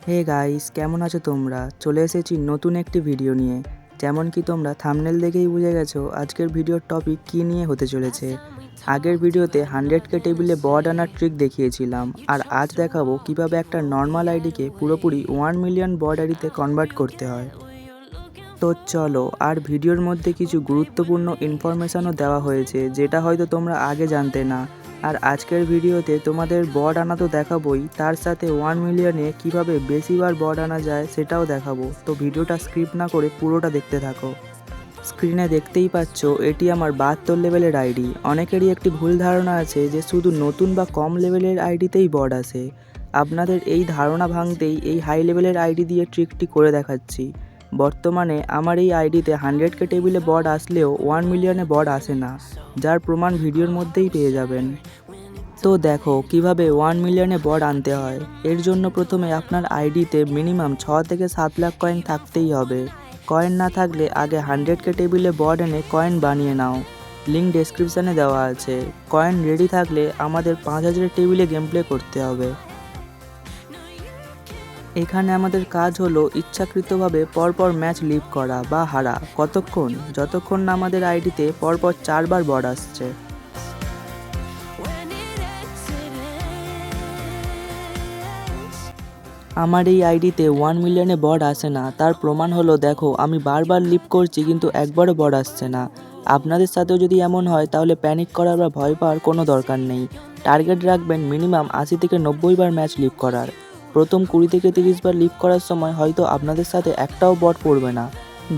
Hey guys, কেমন আছো তোমরা? চলে এসেছি নতুন একটি ভিডিও নিয়ে। যেমন কি তোমরা থাম্বনেল দেখেই বুঝে গেছো আজকের ভিডিওর টপিক কী নিয়ে হতে চলেছে। আগের ভিডিওতে 100K টেবিলে বড আনার ট্রিক দেখিয়েছিলাম, আর আজ দেখাবো কিভাবে একটা নর্মাল আইডিকে পুরোপুরি 1 মিলিয়ন বড আইডিতে কনভার্ট করতে হয়। তো চলো, আর ভিডিওর মধ্যে কিছু গুরুত্বপূর্ণ ইনফরমেশনও দেওয়া হয়েছে যেটা হয়তো তোমরা আগে জানতে না। আর আজকের ভিডিওতে তোমাদের বড আনা তো দেখাবোই, তার সাথে 1 মিলিয়নে কিভাবে বেশিবার বড আনা যায় সেটাও দেখাবো। তো ভিডিওটা স্কিপ না করে পুরোটা দেখতে থাকো। স্ক্রিনে দেখতেই পাচ্ছ এটি আমার 72 লেভেলের আইডি। অনেকেরই একটি ভুল ধারণা আছে যে শুধু নতুন বা কম লেভেলের আইডিতেই বড আসে। আপনাদের এই ধারণা ভাঙতেই এই হাই লেভেলের আইডি দিয়ে ট্রিকটি করে দেখাচ্ছি। বর্তমানে আমার এই আইডিতে 100K টেবিলে বড আসলেও 1 মিলিয়নে বড আসে না, যার প্রমাণ ভিডিওর মধ্যেই পেয়ে যাবেন। তো দেখো কিভাবে 1 মিলিয়নে বড আনতে হয়। এর জন্য প্রথমে আপনার আইডিতে মিনিমাম 6 থেকে 7 লাখ কয়েন থাকতেই হবে। কয়েন না থাকলে আগে 100K টেবিলে বড এনে কয়েন বানিয়ে নাও, লিঙ্ক ডেসক্রিপশানে দেওয়া আছে। কয়েন রেডি থাকলে আমাদের 5000 টেবিলে গেম প্লে করতে হবে। এখানে আমাদের কাজ হলো ইচ্ছাকৃতভাবে পরপর ম্যাচ লিভ করা বা হারা, কতক্ষণ? যতক্ষণ না আমাদের আইডিতে পরপর 4 বার বড আসছে। আমার এই আইডিতে 1 মিলিয়নে বড আসে না, তার প্রমাণ হলো দেখো আমি বারবার লিভ করছি কিন্তু একবারও বড আসছে না। আপনাদের সাথেও যদি এমন হয় তাহলে প্যানিক করার বা ভয় পাওয়ার কোনো দরকার নেই। টার্গেট রাখবেন মিনিমাম 80 থেকে 90 বার ম্যাচ লিভ করার। প্রথম 20 থেকে 30 বার লিভ করার সময় হয়তো আপনাদের সাথে একটাও বড পড়বে না,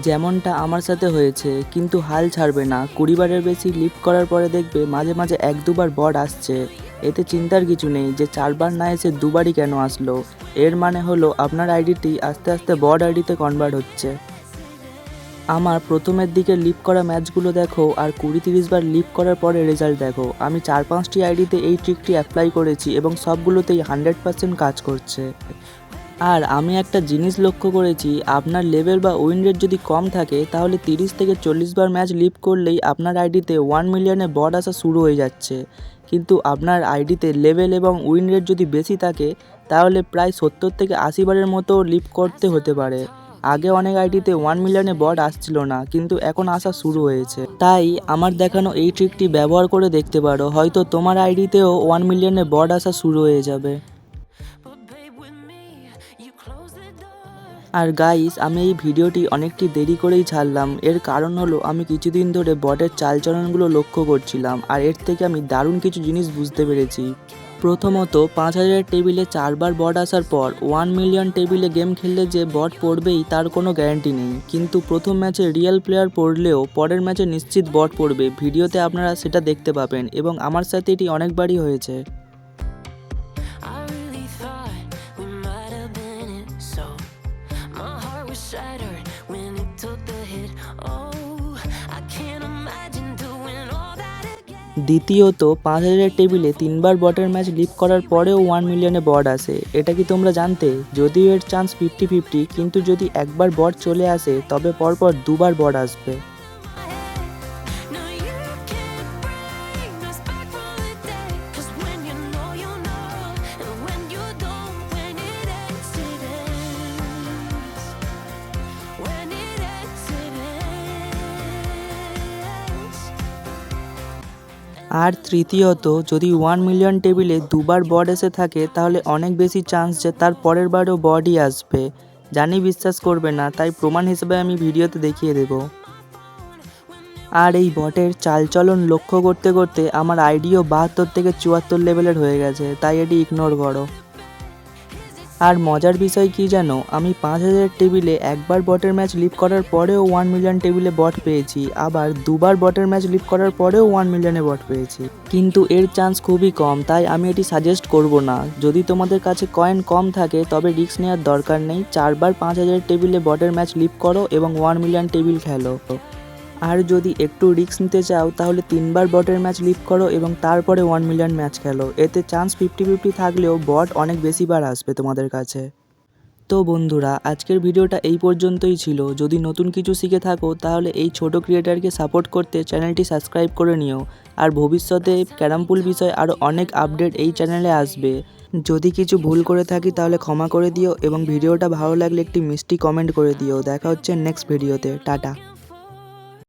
যেমনটা আমার সাথে হয়েছে, কিন্তু হাল ছাড়বে না। 20 বারের বেশি লিভ করার পরে দেখবে মাঝে মাঝে 1-2 বার বড আসছে। এতে চিন্তার কিছু নেই যে 4 বার না এসে 2 বারই কেন আসলো। এর মানে হলো আপনার আইডিটি আস্তে আস্তে বড আইডিতে কনভার্ট হচ্ছে। আমার প্রথমের দিকে লিভ করা ম্যাচগুলো দেখো, আর 20-30 বার লিভ করার পরে রেজাল্ট দেখো। আমি 4-5টি আইডিতে এই ট্রিকটি অ্যাপ্লাই করেছি এবং সবগুলোতেই 100% কাজ করছে। আর আমি একটা জিনিস লক্ষ্য করেছি, আপনার লেভেল বা উইন রেট যদি কম থাকে তাহলে 30 থেকে 40 বার ম্যাচ লিভ করলেই আপনার আইডিতে 1 মিলিয়নে বড আসা শুরু হয়ে যাচ্ছে। কিন্তু আপনার আইডিতে লেভেল এবং উইন রেট যদি বেশি থাকে তাহলে প্রায় 70 থেকে 80 বারের মতো লিভ করতে হতে পারে। আগে অনেক আইডিতে 1 মিলিয়নে বড আসছিল না, কিন্তু এখন আসা শুরু হয়েছে। তাই আমার দেখানো এই ট্রিকটি ব্যবহার করে দেখতে পারো, হয়তো তোমার আইডিতেও 1 মিলিয়নে বড আসা শুরু হয়ে যাবে। আর গাইস, আমি এই ভিডিওটি অনেকটি দেরি করেই ছাড়লাম। এর কারণ হলো আমি কিছুদিন ধরে বটের চালচলনগুলো লক্ষ্য করছিলাম, আর এর থেকে আমি দারুণ কিছু জিনিস বুঝতে পেরেছি। প্রথমত, 5000 টেবিলে 4 বার বট আসার পর 1 মিলিয়ন টেবিলে গেম খেললে যে বট পড়বেই তার কোনো গ্যারান্টি নেই। কিন্তু প্রথম ম্যাচে রিয়েল প্লেয়ার পড়লেও পরের ম্যাচে নিশ্চিত বট পড়বে। ভিডিওতে আপনারা সেটা দেখতে পাবেন এবং আমার সাথে এটি অনেকবারই হয়েছে। দ্বিতীয়ত, 5000 টেবিলে 3 বার বটের ম্যাচ লিভ করার পরেও 1 মিলিয়নে বট আসে। এটা কি তোমরা জানতে? যদিও এর চান্স 50-50, কিন্তু যদি একবার বট চলে আসে তবে পরপর 2 বার বট আসবে। আর তৃতীয়ত, যদি 1 মিলিয়ন টেবিলে 2 বার বড এসে থাকে তাহলে অনেক বেশি চান্স যে তার পরের বারেও বডই আসবে। জানি বিশ্বাস করবে না, তাই প্রমাণ হিসেবে আমি ভিডিওতে দেখিয়ে দেব। আর এই বটের চালচলন লক্ষ্য করতে করতে আমার আইডিও 72 থেকে 74 লেভেলের হয়ে গেছে, তাই এটি ইগনোর করো। আর মজার বিষয় কি জানো, আমি 5000 টেবিলে একবার বটের ম্যাচ লিভ করার পরেও 1 মিলিয়ন টেবিলে বট পেয়েছি, আবার 2 বার বটের ম্যাচ লিভ করার পরেও 1 মিলিয়নে বট পেয়েছি। কিন্তু এর চান্স খুবই কম, তাই আমি এটি সাজেস্ট করব না। যদি তোমাদের কাছে কয়েন কম থাকে তবে রিস্ক নেওয়ার দরকার নেই। 4 বার 5000 টেবিলে বটের ম্যাচ লিভ করো এবং 1 মিলিয়ন টেবিল খেলো। আর যদি একটু রিস্ক নিতে চাও তাহলে 3 বার বটের ম্যাচ লিভ করো এবং তারপরে 1 মিলিয়ন ম্যাচ খেলো। এতে চান্স 50-50 থাকলেও বট অনেক বেশি বার আসবে তোমাদের কাছে। তো বন্ধুরা, আজকের ভিডিওটা এই পর্যন্তই ছিল। যদি নতুন কিছু শিখে থাকো তাহলে এই ছোট ক্রিয়েটারকে সাপোর্ট করতে চ্যানেলটি সাবস্ক্রাইব করে নিও। আর ভবিষ্যতে ক্যারাম পুল বিষয়ে আরও অনেক আপডেট এই চ্যানেলে আসবে। যদি কিছু ভুল করে থাকি তাহলে ক্ষমা করে দিও এবং ভিডিওটা ভালো লাগলে একটি মিষ্টি কমেন্ট করে দিও। দেখা হচ্ছে নেক্সট ভিডিওতে। টাটা।